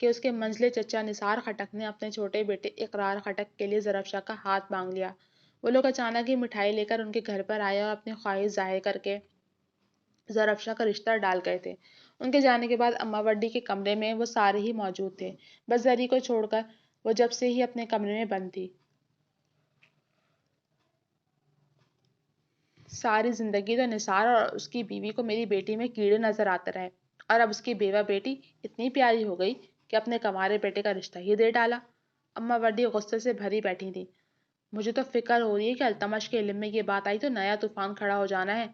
کہ اس کے منزلِ چچا نثار خٹک نے اپنے چھوٹے بیٹے اقرار خٹک کے لیے ظرف کا ہاتھ مانگ لیا۔ وہ لوگ اچانک ہی مٹھائی لے کر ان کے گھر پر آئے اور اپنی خواہش ظاہر کر کے ظرف کا رشتہ ڈال گئے تھے۔ ان کے جانے کے بعد اماں وڈی کے کمرے میں وہ سارے ہی موجود تھے، بس زری کو چھوڑ کر۔ وہ جب سے ہی اپنے کمرے میں بند تھی۔ ساری زندگی تو نثار اور اس کی بیوی کو میری بیٹی میں کیڑے نظر آتے رہے، اور اب اس کی بیوہ بیٹی اتنی پیاری ہو گئی کہ اپنے کمارے بیٹے کا رشتہ ہی دے ڈالا۔ اماں وڈی غصے سے بھری بیٹھی تھی۔ مجھے تو فکر ہو رہی ہے کہ التمش کے علم میں یہ بات آئی تو نیا طوفان کھڑا ہو جانا ہے۔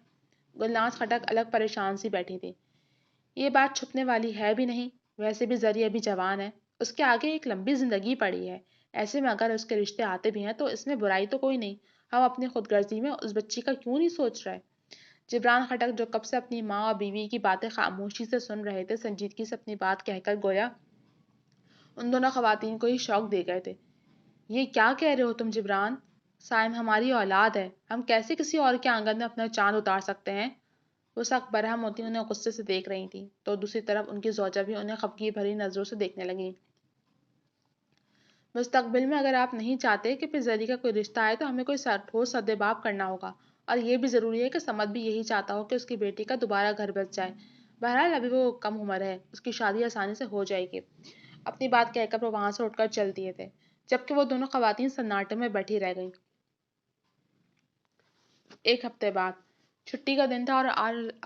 گلناز خٹک الگ پریشان سی بیٹھی تھی۔ یہ بات چھپنے والی ہے بھی نہیں، ویسے بھی زری ابھی جوان ہے، اس کے آگے ایک لمبی زندگی پڑی ہے، ایسے میں اگر اس کے رشتے آتے بھی ہیں تو اس میں برائی تو کوئی نہیں، ہم اپنی خود غرضی میں اس بچی کا کیوں نہیں سوچ رہے؟ جبران خٹک جو کب سے اپنی ماں اور بیوی کی باتیں خاموشی سے سن رہے تھے، سنجیدگی سے اپنی بات کہہ کر گویا ان دونوں خواتین کو ہی شوق دے گئے تھے۔ یہ کیا کہہ رہے ہو تم جبران؟ سائم ہماری اولاد ہے، ہم کیسے کسی اور کے آنگن میں اپنا چاند اتار سکتے ہیں؟ وہ سخت برہم ہوتی انہیں غصے سے دیکھ رہی تھی، تو دوسری طرف ان کی زوجہ بھی انہیں خفگی بھری نظروں سے دیکھنے لگیں۔ مستقبل میں اگر آپ نہیں چاہتے کہ پھر زری کا کوئی رشتہ آئے تو ہمیں کوئی ٹھوس سدباب کرنا ہوگا، اور یہ بھی ضروری ہے کہ سمد بھی یہی چاہتا ہو کہ اس کی بیٹی کا دوبارہ گھر بس جائے۔ بہرحال ابھی وہ کم عمر ہے، اس کی شادی آسانی سے ہو جائے گی۔ اپنی بات کہہ کر وہ وہاں سے اٹھ کر چل دیے تھے، جبکہ وہ دونوں خواتین سناٹے میں بیٹھی رہ گئیں۔ ایک ہفتے بعد چھٹی کا دن تھا اور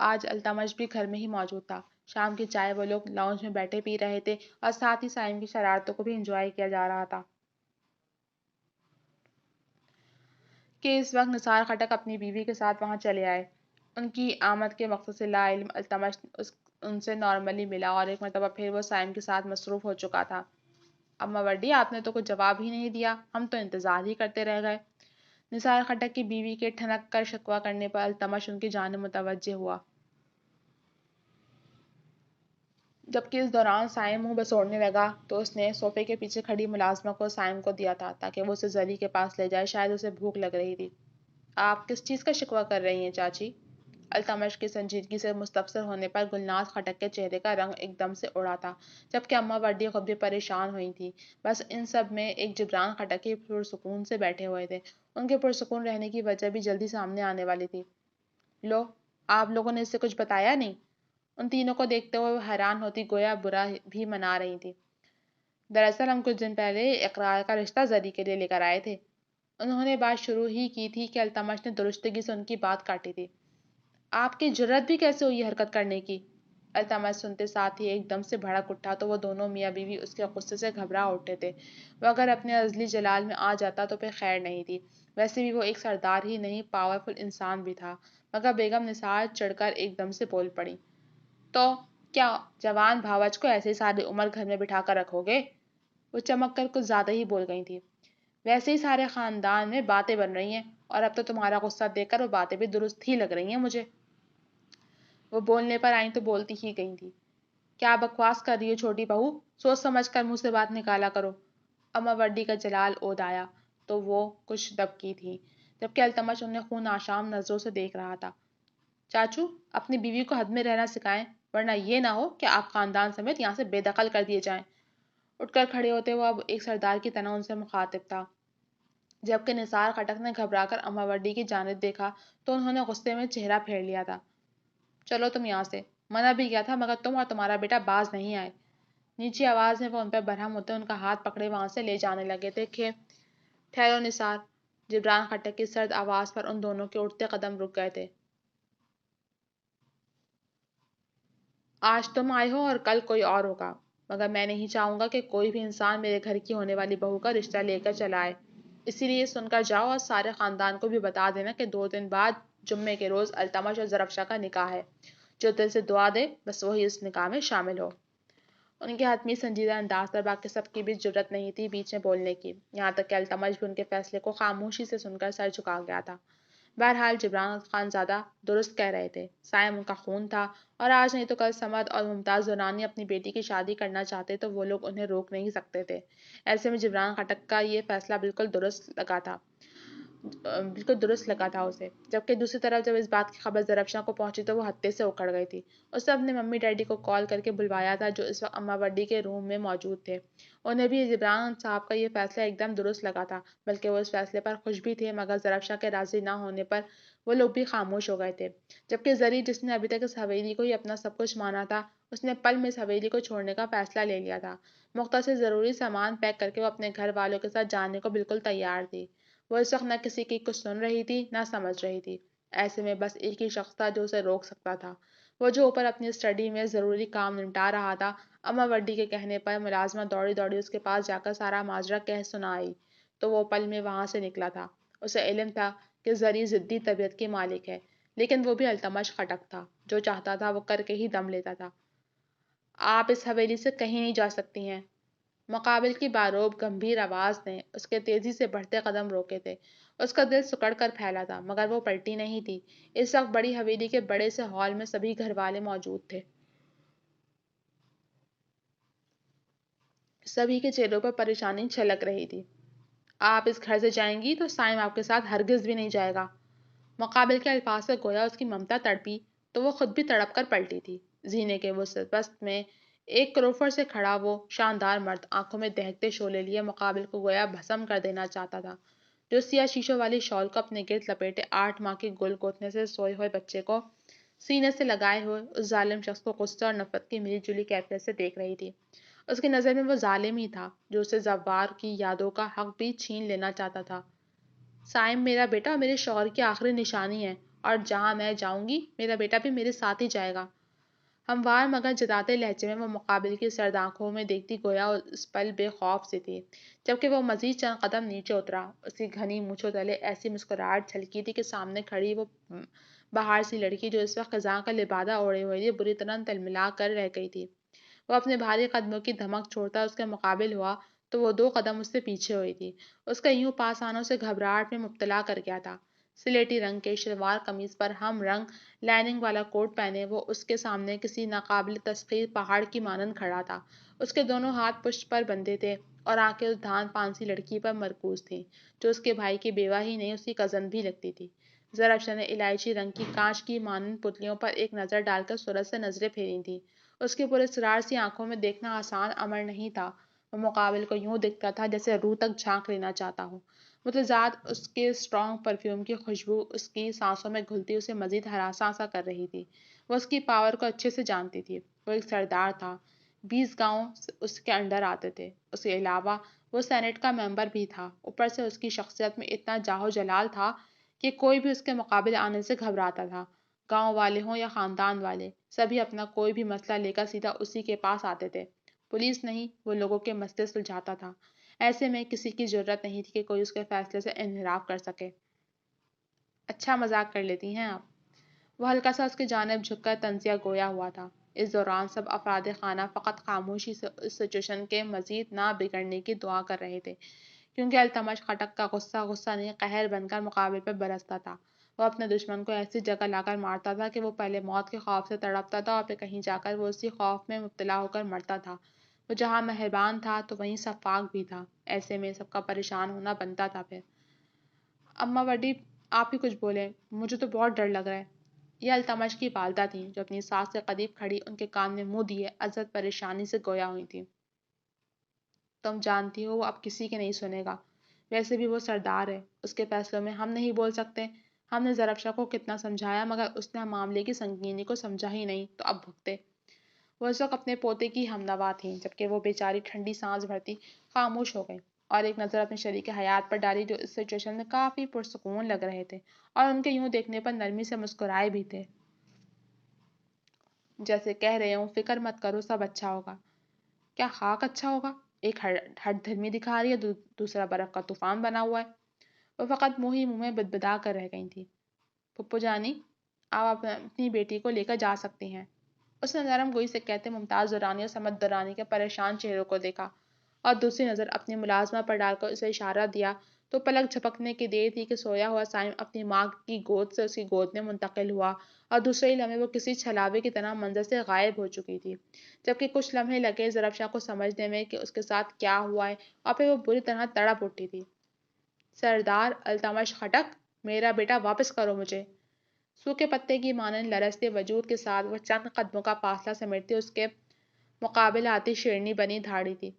آج التمش بھی گھر میں ہی موجود تھا۔ شام کی چائے وہ لوگ لاؤنج میں بیٹھے پی رہے تھے، اور ساتھ ہی سائم کی شرارتوں کو بھی انجوائے کیا جا رہا تھا کہ اس وقت نثار خٹک اپنی بیوی کے ساتھ وہاں چلے آئے۔ ان کی آمد کے مقصد سے لا علم التمش ان سے نارملی ملا، اور ایک مرتبہ پھر وہ سائم کے ساتھ مصروف ہو چکا تھا۔ اماں وڈی، آپ نے تو کچھ جواب ہی نہیں دیا، ہم تو انتظار ہی کرتے رہ گئے۔ نثار خٹک کی بیوی کے ٹھنک کر شکوہ کرنے پر التمش ان کی جانب متوجہ ہوا، جبکہ اس دوران سائم منہ بسوڑنے لگا تو اس نے صوفے کے پیچھے کھڑی ملازمہ کو سائم کو دیا تھا تاکہ وہ اسے زری کے پاس لے جائے، شاید اسے بھوک لگ رہی تھی۔ آپ کس چیز کا شکوہ کر رہی ہیں چاچی؟ التمش کی سنجیدگی سے مستفسر ہونے پر گلناز خٹک کے چہرے کا رنگ ایک دم سے اڑا تھا، جبکہ اماں وڈی خود بھی پریشان ہوئی تھی۔ بس ان سب میں ایک جبران خٹک ہی پرسکون سے بیٹھے ہوئے تھے، ان کے پرسکون رہنے کی وجہ بھی جلدی سامنے آنے والی تھی۔ لو، آپ لوگوں نے اسے کچھ بتایا نہیں؟ ان تینوں کو دیکھتے ہوئے وہ حیران ہوتی گویا برا بھی منا رہی تھی۔ دراصل ہم کچھ دن پہلے اقرار کا رشتہ زری کے لیے لے کر آئے تھے۔ انہوں نے بات شروع ہی کی تھی کہ التمش نے درستگی سے ان کی بات کاٹی تھی۔ آپ کی جرت بھی کیسے ہوئی حرکت کرنے کی؟ التمش سنتے ساتھ ہی ایک دم سے بھڑک اٹھا تو وہ دونوں میاں بیوی اس کے غصے سے گھبرا اٹھے تھے۔ وہ اگر اپنے ازلی جلال میں آ جاتا تو پھر خیر نہیں تھی، ویسے بھی وہ ایک سردار ہی نہیں پاورفل انسان بھی تھا۔ مگر بیگم نثار چڑھ کر ایک دم سے بول پڑی، تو کیا جوان بھاوچ کو ایسے ساری عمر گھر میں بٹھا کر رکھو گے؟ وہ چمک کر کچھ زیادہ ہی بول گئی تھی۔ ویسے ہی سارے خاندان میں باتیں بن رہی ہیں، اور اب تو تمہارا غصہ دیکھ کر وہ باتیں بھی درست ہی لگ رہی ہیں مجھے۔ وہ بولنے پر آئیں تو بولتی ہی گئی تھی۔ کیا بکواس کر رہی ہو چھوٹی بہو، سوچ سمجھ کر منہ سے بات نکالا کرو۔ اماں وڈی کا جلال اود آیا تو وہ کچھ دبکی تھی، جبکہ التمش انہیں خون آشام نظروں سے دیکھ رہا تھا۔ چاچو، اپنی بیوی کو حد میں رہنا سکھائیں، ورنہ یہ نہ ہو کہ آپ خاندان سمیت یہاں سے بے دخل کر دیے جائیں۔ اٹھ کر کھڑے ہوتے وہ اب ایک سردار کی طرح ان سے مخاطب تھا، جبکہ نثار خٹک نے گھبرا کر اماں وڈی کی جانب دیکھا تو انہوں نے غصے میں چہرہ پھیر لیا تھا۔ چلو تم یہاں سے، منع بھی کیا تھا مگر تم اور تمہارا بیٹا باز نہیں آئے۔ نیچی آواز میں وہ ان پر برہم ہوتے ان کا ہاتھ پکڑے وہاں سے لے جانے لگے تھے کہ ٹھہرو نثار۔ جبران خٹک کی سرد آواز پر ان دونوں کے اٹھتے قدم رک گئے تھے۔ آج تم آئے ہو اور کل کوئی اور ہوگا، مگر میں نہیں چاہوں گا کہ کوئی بھی انسان میرے گھر کی ہونے والی بہو کا رشتہ لے کر چلا آئے۔ اسی لیے سن کر جاؤ اور سارے خاندان کو بھی بتا دینا کہ 2 دن بعد جمعے کے روز التمش اور ظرفشا کا نکاح ہے۔ جو دل سے دعا دے بس وہی اس نکاح میں شامل ہو۔ ان کے حتمی سنجیدہ انداز پر باقی سب کی بھی جرت نہیں تھی بیچ میں بولنے کی، یہاں تک کہ التمش بھی ان کے فیصلے کو خاموشی سے سن کر سر جھکا گیا تھا۔ بہرحال جبران خانزادہ درست کہہ رہے تھے، سائم ان کا خون تھا، اور آج نہیں تو کل سمد اور ممتاز دورانی اپنی بیٹی کی شادی کرنا چاہتے تو وہ لوگ انہیں روک نہیں سکتے تھے۔ ایسے میں جبران خٹک کا یہ فیصلہ بالکل درست لگا تھا۔ بالکل درست لگا تھا اسے، جبکہ دوسری طرف جب اس بات کی خبر زرفشاں کو پہنچی تو وہ ہتے سے اکھڑ گئی تھی۔ اس نے اپنے ممی ڈیڈی کو کال کر کے بلوایا تھا جو اس وقت اماں وڈی کے روم میں موجود تھے۔ انہیں بھی جبران صاحب کا یہ فیصلہ ایک دم درست لگا تھا، بلکہ وہ اس فیصلے پر خوش بھی تھے، مگر زرفشاں کے راضی نہ ہونے پر وہ لوگ بھی خاموش ہو گئے تھے۔ جبکہ زری، جس نے ابھی تک اس حویلی کو ہی اپنا سب کچھ مانا تھا، اس نے پل میں اس حویلی کو چھوڑنے کا فیصلہ لے لیا تھا۔ مختصر ضروری سامان پیک کر کے وہ اپنے گھر والوں کے ساتھ جانے کو بالکل تیار تھی۔ وہ اس وقت نہ کسی کی کچھ سن رہی تھی نہ سمجھ رہی تھی۔ ایسے میں بس ایک ہی شخص تھا جو اسے روک سکتا تھا، وہ جو اوپر اپنی اسٹڈی میں ضروری کام نمٹا رہا تھا۔ اماں وڈی کے کہنے پر ملازمہ دوڑی دوڑی اس کے پاس جا کر سارا ماجرا کہہ سنائی تو وہ پل میں وہاں سے نکلا تھا۔ اسے علم تھا کہ زری ضدی طبیعت کی مالک ہے، لیکن وہ بھی التمش خٹک تھا، جو چاہتا تھا وہ کر کے ہی دم لیتا تھا۔ آپ اس حویلی سے کہیں نہیں جا سکتی ہیں، مقابل کی باروب گمبھیر آواز نے اس کے تیزی سے بڑھتے قدم روکے تھے۔ اس کا دل سکڑ کر پھیلا تھا، مگر وہ پلٹی نہیں تھی۔ اس وقت بڑی حویلی کے بڑے سے ہال میں سبھی گھر والے موجود تھے۔ سبھی کے چہروں پر پریشانی چھلک رہی تھی۔ آپ اس گھر سے جائیں گی تو سائم آپ کے ساتھ ہرگز بھی نہیں جائے گا۔ مقابل کے الفاظ سے گویا اس کی ممتا تڑپی تو وہ خود بھی تڑپ کر پلٹی تھی۔ زینے کے وسط میں ایک کروفر سے کھڑا وہ شاندار مرد آنکھوں میں دہکتے شعلے لیے مقابل کو گویا بھسم کر دینا چاہتا تھا، جو سیاہ شیشوں والی شال کو اپنے گرد لپیٹے 8 ماہ کے گل گوتنے سے سوئے ہوئے بچے کو سینے سے لگائے ہوئے اس ظالم شخص کو غصہ اور نفرت کی ملی جلی کیفیت سے دیکھ رہی تھی۔ اس کی نظر میں وہ ظالم ہی تھا جو اسے زوار کی یادوں کا حق بھی چھین لینا چاہتا تھا۔ سائم میرا بیٹا اور میرے شوہر کی آخری نشانی ہے، اور جہاں میں جاؤں گی میرا بیٹا بھی میرے ساتھ ہی جائے گا۔ ہموار مگر جتاتے لہجے میں وہ مقابل کی سرد آنکھوں میں دیکھتی گویا اس پل بے خوف سی تھی۔ جبکہ وہ مزید چند قدم نیچے اترا، اس کی گھنی مونچھوں تلے ایسی مسکراہٹ چھلکی تھی کہ سامنے کھڑی وہ بہار سی لڑکی جو اس وقت خزاں کا لبادہ اوڑھے ہوئے تھی بری طرح تلملا کر رہ گئی تھی۔ وہ اپنے بھاری قدموں کی دھمک چھوڑتا اس کے مقابل ہوا تو وہ 2 قدم اس سے پیچھے ہوئی تھی۔ اس کا یوں پاس آنا اسے گھبراہٹ میں مبتلا کر گیا تھا۔ سلیٹی رنگ کے شلوار قمیض پر ہم رنگ لائننگ والا کوٹ پہنے وہ اس کے سامنے کسی ناقابل تسخیر پہاڑ کی مانند کھڑا تھا۔ اس کے دونوں ہاتھ پشت پر بندھے تھے اور آنکھیں اس دھان پانسی لڑکی پر مرکوز تھیں جو اس کے بھائی کی بیوہ ہی نہیں اس کی کزن بھی لگتی تھی۔ زرفشا نے الائچی رنگ کی کانچ کی مانند پتلیوں پر ایک نظر ڈال کر سورج سے نظریں پھیری تھیں۔ اس کی پراسرار سی آنکھوں میں دیکھنا آسان امر نہیں تھا۔ وہ مقابل کو یوں دکھتا تھا جیسے روح تک جھانک لینا چاہتا ہو۔ متضاد اس کے اسٹرانگ پرفیوم کی خوشبو اس کی سانسوں میں گھلتی اسے مزید ہراساں سا کر رہی تھی۔ وہ اس کی پاور کو اچھے سے جانتی تھی۔ وہ ایک سردار تھا، 20 گاؤں اس کے انڈر آتے تھے۔ اس کے علاوہ وہ سینٹ کا ممبر بھی تھا۔ اوپر سے اس کی شخصیت میں اتنا جاہ و جلال تھا کہ کوئی بھی اس کے مقابل آنے سے گھبراتا تھا۔ گاؤں والے ہوں یا خاندان والے، سبھی اپنا کوئی بھی مسئلہ لے کر سیدھا اسی کے پاس آتے تھے۔ پولیس نہیں، وہ لوگوں کے مسئلے سلجھاتا تھا۔ ایسے میں کسی کی جرات نہیں تھی کہ کوئی اس کے فیصلے سے انحراف کر سکے۔ اچھا مذاق کر لیتی ہیں آپ۔ وہ ہلکا سا اس کی جانب جھک کر طنزیہ گویا ہوا تھا۔ اس دوران سب افراد خانہ فقط خاموشی سے اس سچویشن کے مزید نہ بگڑنے کی دعا کر رہے تھے، کیونکہ التمش خٹک کا غصہ غصہ نہیں قہر بن کر مقابل پر برستا تھا۔ وہ اپنے دشمن کو ایسی جگہ لا کر مارتا تھا کہ وہ پہلے موت کے خوف سے تڑپتا تھا اور پھر کہیں جا کر وہ اسی خوف میں مبتلا ہو کر مرتا تھا۔ وہ جہاں مہربان تھا تو وہیں سفاک بھی تھا۔ ایسے میں سب کا پریشان ہونا بنتا تھا۔ پھر اماں وڈی، آپ ہی کچھ بولیں، مجھے تو بہت ڈر لگ رہا ہے۔ یہ التمش کی والدہ تھیں جو اپنی ساس سے قریب کھڑی ان کے کان میں منہ دیے عزت پریشانی سے گویا ہوئی تھیں۔ تم جانتی ہو وہ اب کسی کے نہیں سنے گا، ویسے بھی وہ سردار ہے، اس کے فیصلوں میں ہم نہیں بول سکتے۔ ہم نے زرفشا کو کتنا سمجھایا مگر اس نے معاملے کی سنگینی کو سمجھا ہی نہیں، تو اب بھگتے۔ وہ اس وقت اپنے پوتے کی ہمنوا تھیں، جبکہ وہ بیچاری ٹھنڈی سانس بھرتی خاموش ہو گئی اور ایک نظر اپنے شریک حیات پر ڈالی جو اس سچویشن میں کافی پرسکون لگ رہے تھے اور ان کے یوں دیکھنے پر نرمی سے مسکرائے بھی تھے، جیسے کہہ رہے ہوں فکر مت کرو سب اچھا ہوگا۔ کیا خاک اچھا ہوگا؟ ایک ہٹ دھرمی دکھا رہی ہے، دوسرا برف کا طوفان بنا ہوا ہے۔ وہ فقط منہ ہی منہ میں بدبدا کر رہ گئی تھی۔ پھپھو جانی، آپ اپنی بیٹی کو لے کر جا سکتی ہیں، اس نے نرم گوئی سے کہتے ممتاز دورانی اور سمت دورانی کے پریشان چہروں کو دیکھا اور دوسری نظر اپنی ملازمہ پر ڈال کر اسے اشارہ دیا تو پلک جھپکنے کی دیر تھی کہ سویا ہوا سائم اپنی ماں کی گود سے اس کی گود میں منتقل ہوا اور دوسرے ہی لمحے وہ کسی چھلاوے کی طرح منظر سے غائب ہو چکی تھی۔ جبکہ کچھ لمحے لگے زرفشا کو سمجھنے میں کہ اس کے ساتھ کیا ہوا ہے اور پھر وہ بری طرح تڑپ اٹھی تھی۔ سردار التمش خٹک، میرا بیٹا واپس کرو مجھے۔ سوکھے پتے کی مانند لرزتے وجود کے ساتھ وہ چند قدموں کا فاصلہ سمیٹتے اس کے مقابل آتی شیرنی بنی دھاڑی تھی۔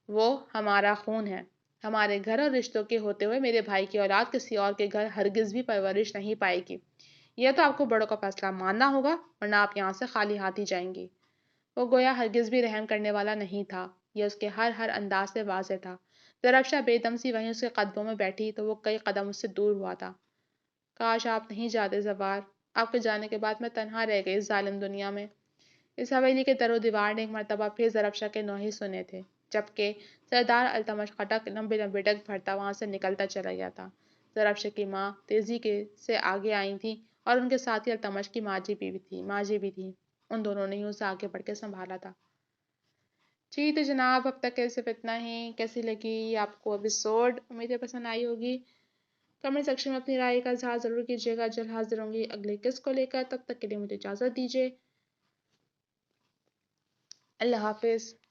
وہ ہمارا خون ہے۔ ہمارے گھر اور رشتوں کے ہوتے ہوئے میرے بھائی کی اولاد کسی اور کے گھر ہرگز بھی پرورش نہیں پائے گی۔ یہ تو آپ کو بڑوں کا فیصلہ ماننا ہوگا، ورنہ آپ یہاں سے خالی ہاتھ ہی جائیں گی۔ وہ گویا ہرگز بھی رحم کرنے والا نہیں تھا، یہ اس کے ہر انداز سے واضح تھا۔ ضرب بے دم سی وہیں اس کے قدموں میں بیٹھی تو وہ کئی قدم اس سے دور ہوا تھا۔ کاش آپ نہیں جاتے زوار، آپ کے جانے کے بعد میں تنہا رہ گئی اس ظالم دنیا میں۔ اس حویلی کے در و دیوار نے ایک مرتبہ پھر ضرب شاہ کے نوحے سنے تھے، جبکہ سردار التمش خٹک لمبے لمبے ڈگ بھرتا وہاں سے نکلتا چلا گیا تھا۔ ضرب شاہ کی ماں تیزی سے آگے آئی تھی اور ان کے ساتھ ہی التمش کی ماجی بھی تھی۔ ان دونوں نے ہی اسے آگے بڑھ کے سنبھالا تھا۔ جی تو جناب، اب تک صرف اتنا ہی۔ کیسی لگی آپ کو ایپیسوڈ؟ امید ہے پسند آئی ہوگی۔ کمنٹ سیکشن میں اپنی رائے کا اظہار ضرور کیجیے گا۔ جلد حاضر ہوں گی اگلے قسط کو لے کر، تب تک کے لیے مجھے اجازت دیجیے۔ اللہ حافظ۔